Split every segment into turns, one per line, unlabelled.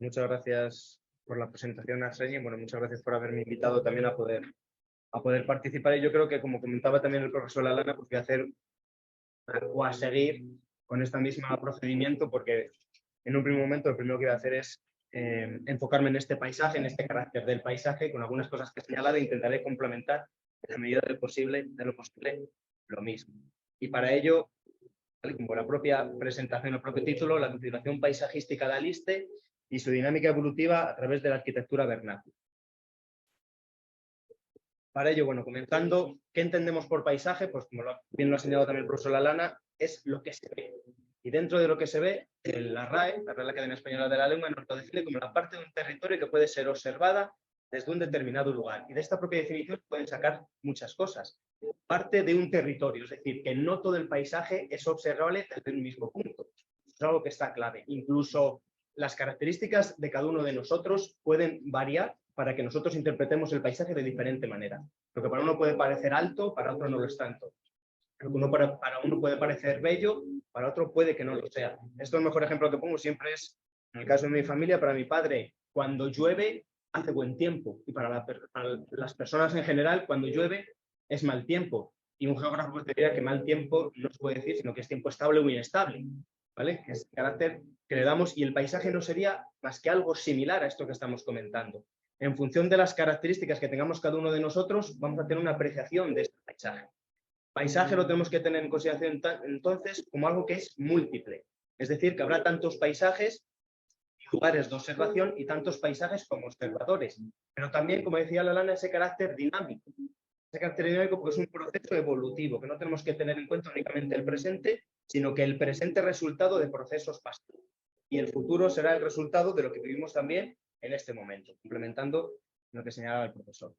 Muchas gracias por la presentación, Arseni. Bueno, muchas gracias por haberme invitado también a poder participar. Y yo creo que, como comentaba también el profesor Lalana, pues voy a hacer o a seguir con este mismo procedimiento, porque en un primer momento lo primero que voy a hacer es enfocarme en este paisaje, en este carácter del paisaje, con algunas cosas que he señalado, e intentaré complementar en la medida de lo posible lo mismo. Y para ello, tal como la propia presentación, el propio título, la configuración paisajística de Aliste y su dinámica evolutiva a través de la arquitectura vernácula. Para ello, bueno, comenzando, ¿qué entendemos por paisaje? Pues como bien lo ha señalado también el profesor Lalana, es lo que se ve. Y dentro de lo que se ve, la RAE, la Real Academia Española de la Lengua, nos lo define como la parte de un territorio que puede ser observada desde un determinado lugar. Y de esta propia definición pueden sacar muchas cosas. Parte de un territorio, es decir, que no todo el paisaje es observable desde un mismo punto. Eso es algo que está clave. Incluso las características de cada uno de nosotros pueden variar para que nosotros interpretemos el paisaje de diferente manera. Lo que para uno puede parecer alto, para otro no lo es tanto. Lo que para uno puede parecer bello, para otro puede que no lo sea. Esto el mejor ejemplo que pongo siempre es, en el caso de mi familia, para mi padre, cuando llueve hace buen tiempo, y para las personas en general, cuando llueve es mal tiempo. Y un geógrafo te diría que mal tiempo no se puede decir, sino que es tiempo estable o inestable, ¿vale? Es el carácter que le damos, y el paisaje no sería más que algo similar a esto que estamos comentando. En función de las características que tengamos cada uno de nosotros, vamos a tener una apreciación de este paisaje. Paisaje lo tenemos que tener en consideración entonces como algo que es múltiple. Es decir, que habrá tantos paisajes y lugares de observación y tantos paisajes como observadores. Pero también, como decía Lalana, ese carácter dinámico. Ese carácter dinámico porque es un proceso evolutivo, que no tenemos que tener en cuenta únicamente el presente, sino que el presente es resultado de procesos pasados. Y el futuro será el resultado de lo que vivimos también en este momento, complementando lo que señalaba el profesor.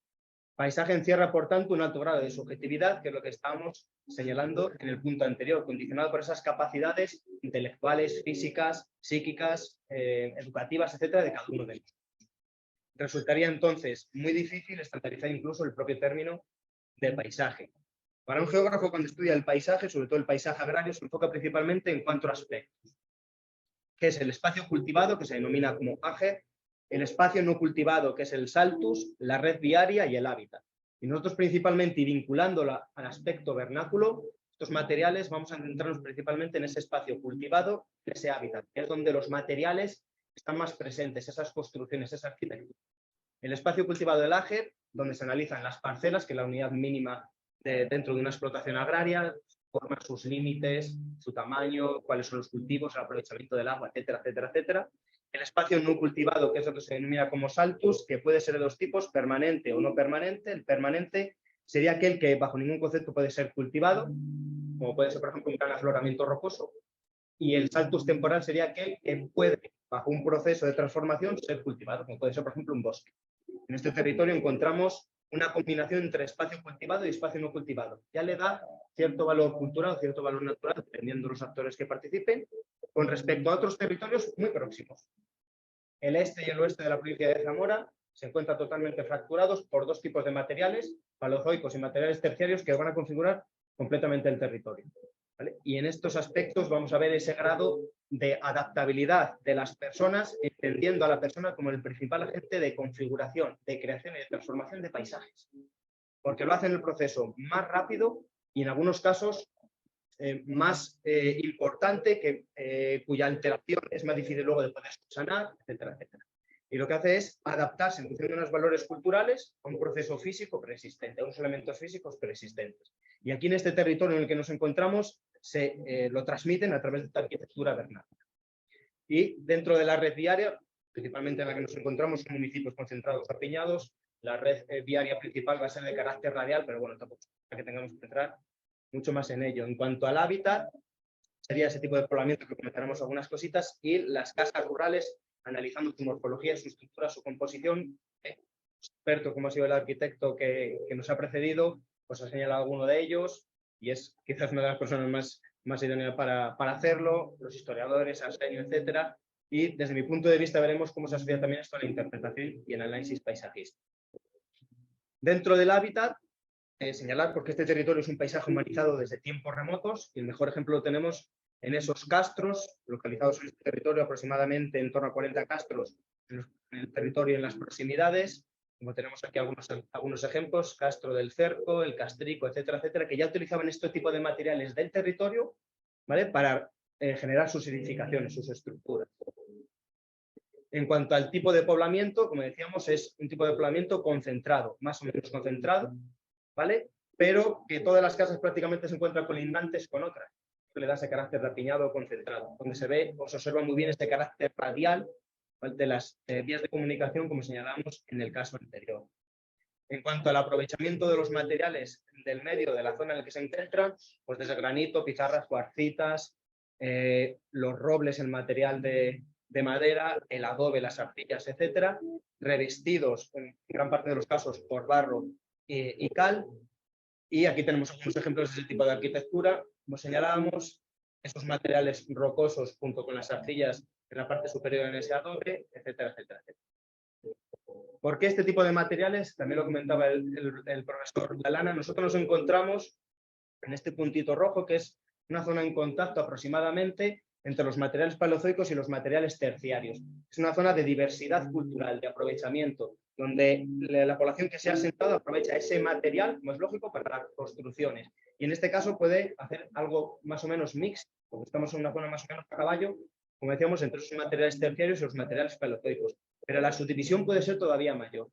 Paisaje encierra, por tanto, un alto grado de subjetividad, que es lo que estábamos señalando en el punto anterior, condicionado por esas capacidades intelectuales, físicas, psíquicas, educativas, etcétera, de cada uno de ellos. Resultaría entonces muy difícil estandarizar incluso el propio término de paisaje. Para un geógrafo, cuando estudia el paisaje, sobre todo el paisaje agrario, se enfoca principalmente en 4 aspectos, que es el espacio cultivado, que se denomina como AGE, el espacio no cultivado, que es el saltus, la red viaria y el hábitat. Y nosotros principalmente, y vinculándola al aspecto vernáculo, estos materiales vamos a centrarnos principalmente en ese espacio cultivado, ese hábitat, que es donde los materiales están más presentes, esas construcciones, esa arquitectura. El espacio cultivado del AGE, donde se analizan las parcelas, que es la unidad mínima dentro de una explotación agraria, forma, sus límites, su tamaño, cuáles son los cultivos, el aprovechamiento del agua, etcétera, etcétera, etcétera. El espacio no cultivado, que es lo que se denomina como saltus, que puede ser de 2 tipos, permanente o no permanente. El permanente sería aquel que bajo ningún concepto puede ser cultivado, como puede ser, por ejemplo, un gran afloramiento rocoso. Y el saltus temporal sería aquel que puede, bajo un proceso de transformación, ser cultivado, como puede ser, por ejemplo, un bosque. En este territorio encontramos una combinación entre espacio cultivado y espacio no cultivado. Ya le da cierto valor cultural, cierto valor natural, dependiendo de los actores que participen, con respecto a otros territorios muy próximos. El este y el oeste de la provincia de Zamora se encuentran totalmente fracturados por 2 tipos de materiales, paleozoicos y materiales terciarios, que van a configurar completamente el territorio, ¿vale? Y en estos aspectos vamos a ver ese grado de adaptabilidad de las personas, entendiendo a la persona como el principal agente de configuración, de creación y de transformación de paisajes. Porque lo hacen el proceso más rápido y en algunos casos más importante, cuya alteración es más difícil luego de poder sanar, etcétera, etcétera. Y lo que hace es adaptarse en función de unos valores culturales a un proceso físico preexistente, a unos elementos físicos preexistentes. Y aquí en este territorio en el que nos encontramos lo transmiten a través de esta arquitectura vernácula. Y dentro de la red viaria, principalmente en la que nos encontramos, son municipios concentrados apiñados. La red viaria principal va a ser de carácter radial, pero bueno, tampoco es que tengamos que entrar mucho más en ello. En cuanto al hábitat, sería ese tipo de poblamiento que comentaremos algunas cositas, y las casas rurales, analizando su morfología, su estructura, su composición. Experto como ha sido el arquitecto que nos ha precedido, pues ha señalado alguno de ellos, y es quizás una de las personas más idóneas para hacerlo, los historiadores, Arsenio, etcétera. Y desde mi punto de vista veremos cómo se asocia también esto a la interpretación y el análisis paisajista. Dentro del hábitat, señalar porque este territorio es un paisaje humanizado desde tiempos remotos, y el mejor ejemplo lo tenemos en esos castros localizados en este territorio, aproximadamente en torno a 40 castros en el territorio, en las proximidades, como tenemos aquí algunos ejemplos, Castro del Cerco, el Castrico, etcétera, etcétera, que ya utilizaban este tipo de materiales del territorio, ¿vale?, para generar sus edificaciones, sus estructuras. En cuanto al tipo de poblamiento, como decíamos, es un tipo de poblamiento concentrado, más o menos concentrado, ¿vale?, pero que todas las casas prácticamente se encuentran colindantes con otras, que le da ese carácter de apiñado concentrado, donde se ve o se observa muy bien este carácter radial, ¿vale?, de las vías de comunicación, como señalamos en el caso anterior. En cuanto al aprovechamiento de los materiales del medio de la zona en la que se encuentran, pues desde granito, pizarras, cuarcitas, los robles, el material de madera, el adobe, las arcillas, etcétera, revestidos en gran parte de los casos por barro y cal. Y aquí tenemos algunos ejemplos de ese tipo de arquitectura. Como señalábamos, esos materiales rocosos junto con las arcillas en la parte superior en ese adobe, etcétera, etcétera, etcétera. ¿Por qué este tipo de materiales? También lo comentaba el profesor Lalana. Nosotros nos encontramos en este puntito rojo, que es una zona en contacto aproximadamente entre los materiales paleozoicos y los materiales terciarios. Es una zona de diversidad cultural, de aprovechamiento, donde la población que se ha asentado aprovecha ese material, como es lógico, para las construcciones. Y en este caso puede hacer algo más o menos mixto, porque estamos en una zona más o menos a caballo, como decíamos, entre los materiales terciarios y los materiales paleozoicos. Pero la subdivisión puede ser todavía mayor.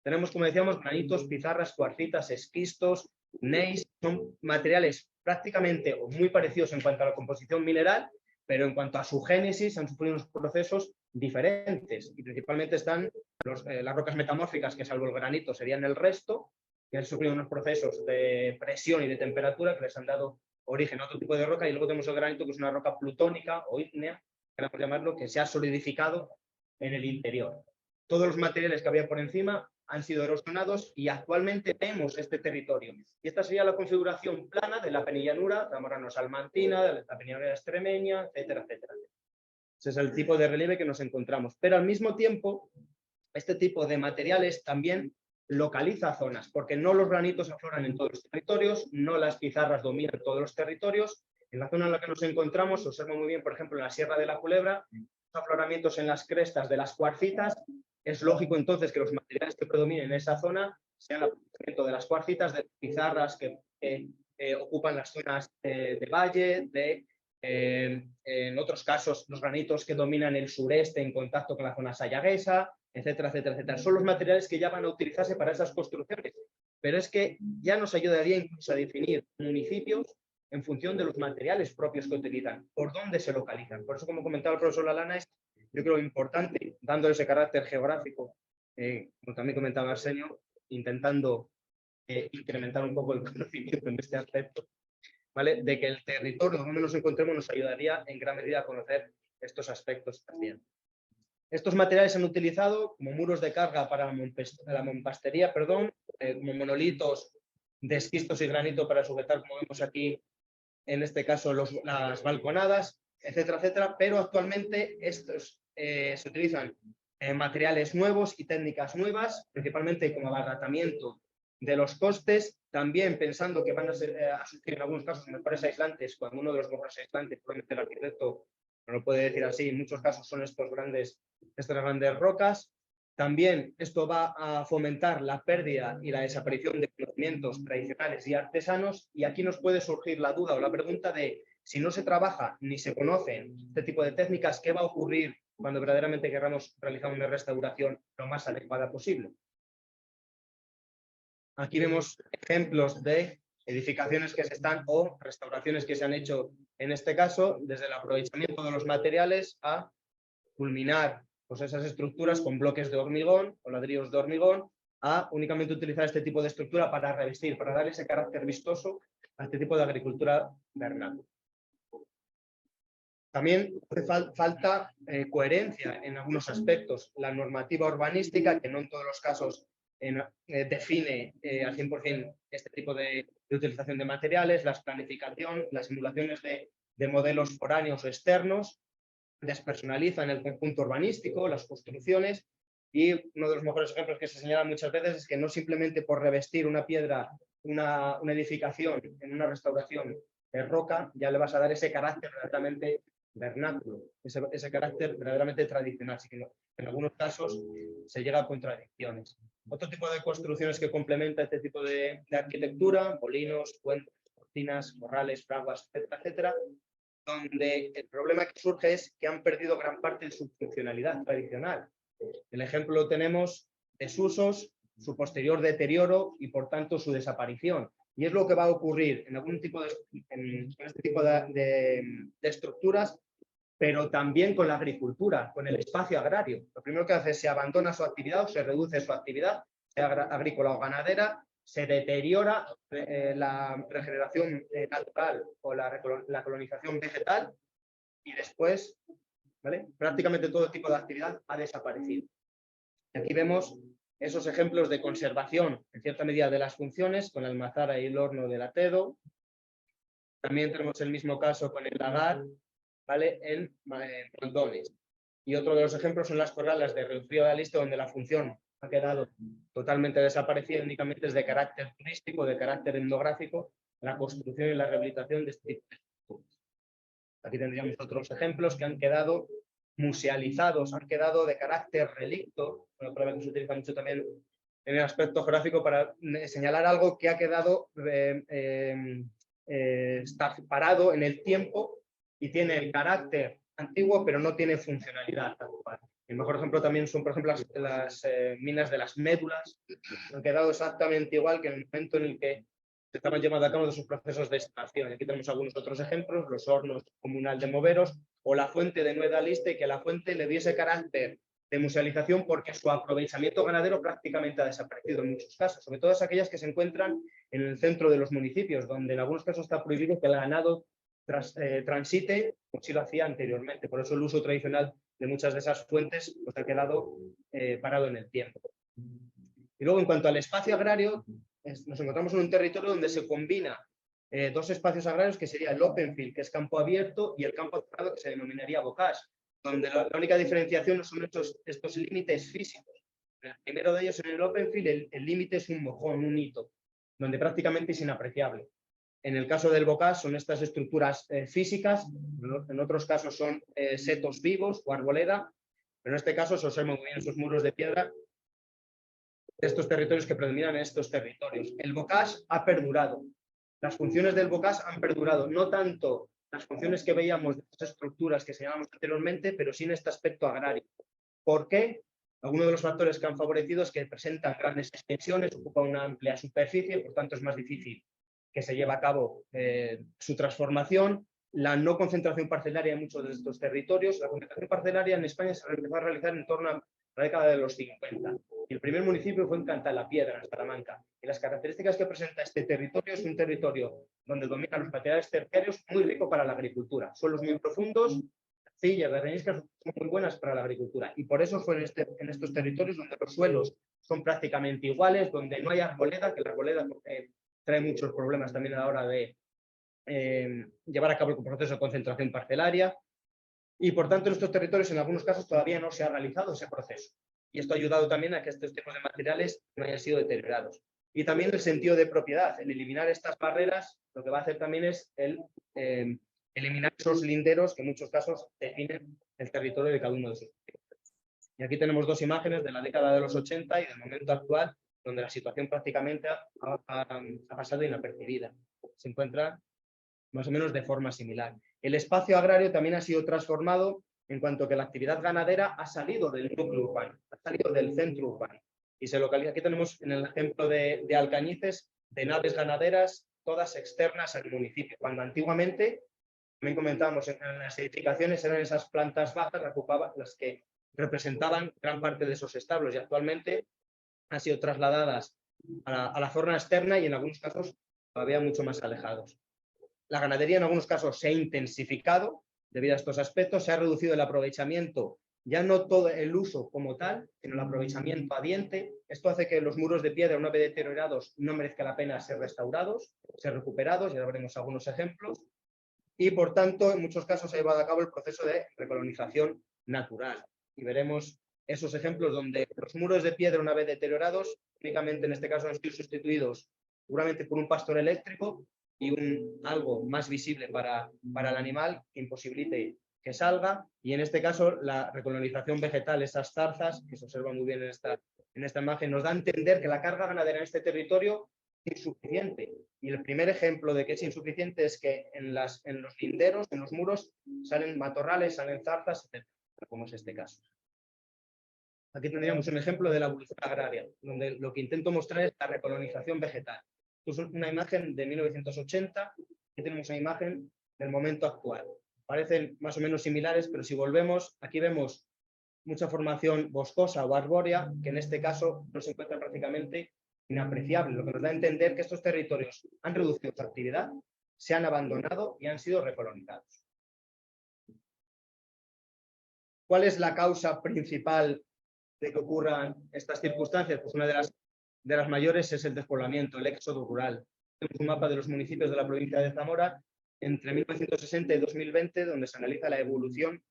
Tenemos, como decíamos, granitos, pizarras, cuarcitas, esquistos, gneiss, son materiales prácticamente o muy parecidos en cuanto a la composición mineral, pero en cuanto a su génesis han sufrido unos procesos diferentes y principalmente están las rocas metamórficas, que salvo el granito serían el resto, que han sufrido unos procesos de presión y de temperatura que les han dado origen a otro tipo de roca, y luego tenemos el granito, que es una roca plutónica o ígnea, queremos llamarlo, que se ha solidificado en el interior. Todos los materiales que había por encima han sido erosionados y actualmente vemos este territorio. Y esta sería la configuración plana de la penillanura zamorano-salmantina, de la penillanura extremeña, etcétera, etcétera. Ese es el tipo de relieve que nos encontramos. Pero al mismo tiempo, este tipo de materiales también localiza zonas, porque no los granitos afloran en todos los territorios, no las pizarras dominan todos los territorios. En la zona en la que nos encontramos, se observa muy bien, por ejemplo, en la Sierra de la Culebra, afloramientos en las crestas de las cuarcitas. Es lógico entonces que los materiales que predominen en esa zona sean el aprovechamiento de las cuarcitas, de pizarras que ocupan las zonas de valle, en otros casos los granitos que dominan el sureste en contacto con la zona sayaguesa, etcétera, etcétera, etcétera. Son los materiales que ya van a utilizarse para esas construcciones, pero es que ya nos ayudaría incluso a definir municipios en función de los materiales propios que utilizan, por dónde se localizan. Por eso, como comentaba el profesor Lalana, es, yo creo, importante, dándole ese carácter geográfico, como también comentaba Arsenio, intentando incrementar un poco el conocimiento en este aspecto, ¿vale?, de que el territorio donde nos encontremos nos ayudaría en gran medida a conocer estos aspectos también. Estos materiales se han utilizado como muros de carga para la mampostería, como monolitos de esquistos y granito para sujetar, como vemos aquí, en este caso las balconadas, etcétera, etcétera, pero actualmente estos se utilizan materiales nuevos y técnicas nuevas, principalmente como abaratamiento de los costes, también pensando que van a surgir en algunos casos mejores aislantes, cuando uno de los mejores aislantes, probablemente el arquitecto no lo puede decir así, en muchos casos son estas grandes rocas. También esto va a fomentar la pérdida y la desaparición de conocimientos tradicionales y artesanos, y aquí nos puede surgir la duda o la pregunta de si no se trabaja ni se conocen este tipo de técnicas, ¿qué va a ocurrir cuando verdaderamente queramos realizar una restauración lo más adecuada posible? Aquí vemos ejemplos de edificaciones que se están o restauraciones que se han hecho, en este caso, desde el aprovechamiento de los materiales a culminar pues esas estructuras con bloques de hormigón o ladrillos de hormigón, a únicamente utilizar este tipo de estructura para revestir, para dar ese carácter vistoso a este tipo de agricultura vernácula. También hace falta coherencia en algunos aspectos. La normativa urbanística, que no en todos los casos define al 100% este tipo de utilización de materiales, la planificación, las simulaciones de modelos foráneos o externos, despersonalizan el conjunto urbanístico, las construcciones, y uno de los mejores ejemplos que se señala muchas veces es que no simplemente por revestir una piedra, una edificación en una restauración de roca, ya le vas a dar ese carácter verdaderamente vernáculo, ese carácter verdaderamente tradicional, sino En algunos casos se llega a contradicciones. Otro tipo de construcciones que complementa este tipo de arquitectura, molinos, puentes, cocinas, corrales, fraguas, etcétera, etcétera, donde el problema que surge es que han perdido gran parte de su funcionalidad tradicional. El ejemplo lo tenemos: desusos, su posterior deterioro y, por tanto, su desaparición. Y es lo que va a ocurrir en este tipo de estructuras, pero también con la agricultura, con el espacio agrario. Lo primero que hace es se abandona su actividad o se reduce su actividad, sea agrícola o ganadera, se deteriora la regeneración natural o la colonización vegetal, y después, ¿vale?, prácticamente todo tipo de actividad ha desaparecido. Y aquí vemos esos ejemplos de conservación, en cierta medida, de las funciones, con la almazara y el horno del Atedo. También tenemos el mismo caso con el lagar, ¿vale?, en Montones. Y otro de los ejemplos son las corralas de Río de Aliste, donde la función ha quedado totalmente desaparecida, únicamente es de carácter turístico, de carácter etnográfico, la construcción y la rehabilitación de este tipo de estructuras. Aquí tendríamos otros ejemplos que han quedado musealizados, han quedado de carácter relicto, una palabra que se utiliza mucho también en el aspecto geográfico para señalar algo que ha quedado está parado en el tiempo y tiene el carácter antiguo, pero no tiene funcionalidad actual. El mejor ejemplo también son, por ejemplo, las minas de las médulas, que han quedado exactamente igual que en el momento en el que se estaban llevando a cabo sus procesos de extracción. Aquí tenemos algunos otros ejemplos: los hornos comunal de Moveros o la fuente de Nueva Aliste, que a la fuente le diese carácter de musealización porque su aprovechamiento ganadero prácticamente ha desaparecido en muchos casos, sobre todo aquellas que se encuentran en el centro de los municipios, donde en algunos casos está prohibido que el ganado transite como si lo hacía anteriormente. Por eso el uso tradicional de muchas de esas fuentes pues, ha quedado parado en el tiempo. Y luego, en cuanto al espacio agrario, nos encontramos en un territorio donde se combina dos espacios agrarios, que sería el open field, que es campo abierto, y el campo cerrado, que se denominaría bocage, donde la única diferenciación son estos límites físicos. El primero de ellos, en el open field, el límite es un mojón, un hito, donde prácticamente es inapreciable. En el caso del bocage son estas estructuras físicas, en otros casos son setos vivos o arboleda, pero en este caso se observan muy bien esos muros de piedra de estos territorios que predominan en estos territorios. El bocage ha perdurado. Las funciones del bocage han perdurado, no tanto las funciones que veíamos de estas estructuras que señalamos anteriormente, pero sí en este aspecto agrario. ¿Por qué? Algunos de los factores que han favorecido es que presentan grandes extensiones, ocupan una amplia superficie, por tanto es más difícil que se lleve a cabo su transformación. La no concentración parcelaria en muchos de estos territorios. La concentración parcelaria en España se empezó a realizar en torno a la década de los 50. Y el primer municipio fue en Cantalapiedra, en Salamanca. Y las características que presenta este territorio es un territorio donde dominan los materiales terciarios, muy rico para la agricultura. Suelos muy profundos, arcillas, de areniscas son muy buenas para la agricultura. Y por eso fue en estos territorios donde los suelos son prácticamente iguales, donde no hay arboleda, que la arboleda trae muchos problemas también a la hora de llevar a cabo el proceso de concentración parcelaria. Y por tanto en estos territorios en algunos casos todavía no se ha realizado ese proceso. Y esto ha ayudado también a que estos tipos de materiales no hayan sido deteriorados. Y también el sentido de propiedad. El eliminar estas barreras lo que va a hacer también es eliminar esos linderos que en muchos casos definen el territorio de cada uno de esos territorios. Y aquí tenemos dos imágenes de la década de los 80 y del momento actual, donde la situación prácticamente ha pasado inapercibida. Se encuentra más o menos de forma similar. El espacio agrario también ha sido transformado en cuanto que la actividad ganadera ha salido del núcleo urbano, ha salido del centro urbano. Y se localiza, aquí tenemos en el ejemplo de Alcañices, de naves ganaderas, todas externas al municipio, cuando antiguamente, también comentábamos, en las edificaciones eran esas plantas bajas las que representaban gran parte de esos establos, y actualmente han sido trasladadas a la zona externa y en algunos casos todavía mucho más alejados. La ganadería en algunos casos se ha intensificado debido a estos aspectos, se ha reducido el aprovechamiento, ya no todo el uso como tal, sino el aprovechamiento a diente. Esto hace que los muros de piedra, una vez deteriorados, no merezca la pena ser restaurados, ser recuperados, y ahora veremos algunos ejemplos. Y por tanto, en muchos casos se ha llevado a cabo el proceso de recolonización natural. Y veremos esos ejemplos donde los muros de piedra, una vez deteriorados, únicamente en este caso han sido sustituidos seguramente por un pastor eléctrico y algo más visible para el animal que imposibilite que salga, y en este caso la recolonización vegetal, esas zarzas, que se observa muy bien en esta imagen, nos da a entender que la carga ganadera en este territorio es insuficiente. Y el primer ejemplo de que es insuficiente es que en los linderos, en los muros, salen matorrales, salen zarzas, etc., como es este caso. Aquí tendríamos un ejemplo de la evolución agraria, donde lo que intento mostrar es la recolonización vegetal. Esto es una imagen de 1980, aquí tenemos una imagen del momento actual. Parecen más o menos similares, pero si volvemos, aquí vemos mucha formación boscosa o arbórea, que en este caso no se encuentra prácticamente inapreciable, lo que nos da a entender que estos territorios han reducido su actividad, se han abandonado y han sido recolonizados. ¿Cuál es la causa principal de que ocurran estas circunstancias? Pues una de las mayores es el despoblamiento, el éxodo rural. Tenemos un mapa de los municipios de la provincia de Zamora entre 1960 y 2020, donde se analiza la evolución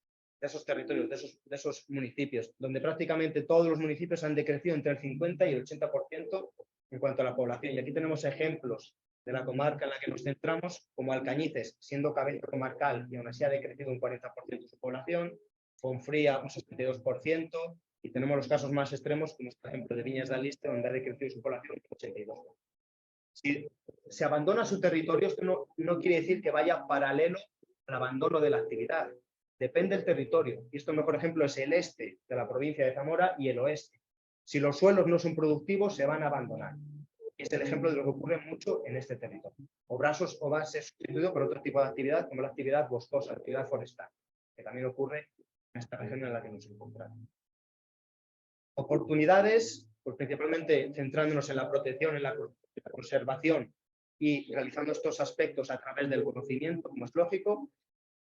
de esos territorios, de esos municipios, donde prácticamente todos los municipios han decrecido entre el 50 y el 80% en cuanto a la población. Y aquí tenemos ejemplos de la comarca en la que nos centramos, como Alcañices, siendo cabeza comarcal y aún así ha decrecido un 40% su población, Fonfría un 62%, y tenemos los casos más extremos, como por ejemplo de Viñas de Aliste, donde ha decrecido su población un 82%. Si se abandona su territorio, esto no quiere decir que vaya paralelo al abandono de la actividad. Depende del territorio. Y esto, por ejemplo, es el este de la provincia de Zamora y el oeste. Si los suelos no son productivos, se van a abandonar. Y es el ejemplo de lo que ocurre mucho en este territorio. O va a ser sustituido por otro tipo de actividad, como la actividad boscosa, la actividad forestal, que también ocurre en esta región en la que nos encontramos. Oportunidades, pues principalmente centrándonos en la protección, en la conservación y realizando estos aspectos a través del conocimiento, como es lógico,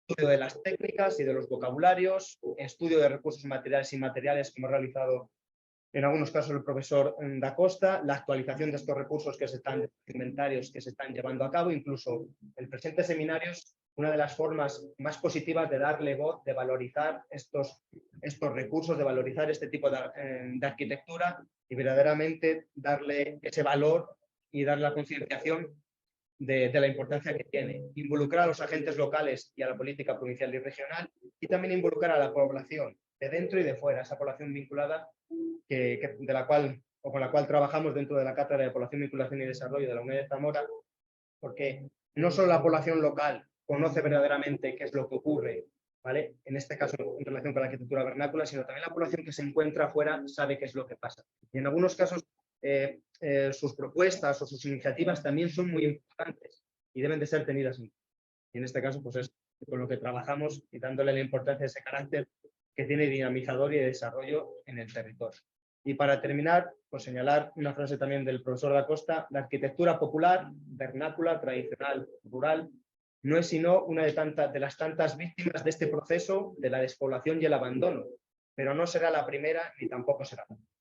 estudio de las técnicas y de los vocabularios, estudio de recursos materiales e inmateriales, como ha realizado en algunos casos el profesor Da Costa, la actualización de estos recursos inventarios que se están llevando a cabo, incluso el presente seminario es una de las formas más positivas de darle voz, de valorizar estos recursos, de valorizar este tipo de arquitectura y verdaderamente darle ese valor y dar la concienciación de la importancia que tiene. Involucrar a los agentes locales y a la política provincial y regional, y también involucrar a la población de dentro y de fuera, esa población vinculada con la cual trabajamos dentro de la Cátedra de Población, Vinculación y Desarrollo de la UNED de Zamora, porque no solo la población local conoce verdaderamente qué es lo que ocurre, ¿vale? En este caso en relación con la arquitectura vernácula, sino también la población que se encuentra afuera sabe qué es lo que pasa. Y en algunos casos sus propuestas o sus iniciativas también son muy importantes y deben de ser tenidas en cuenta. Y en este caso pues es con lo que trabajamos y dándole la importancia a ese carácter que tiene dinamizador y de desarrollo en el territorio. Y para terminar, pues señalar una frase también del profesor Da Costa: la arquitectura popular, vernácula, tradicional, rural, no es sino una de las tantas víctimas de este proceso de la despoblación y el abandono, pero no será la primera ni tampoco será la última.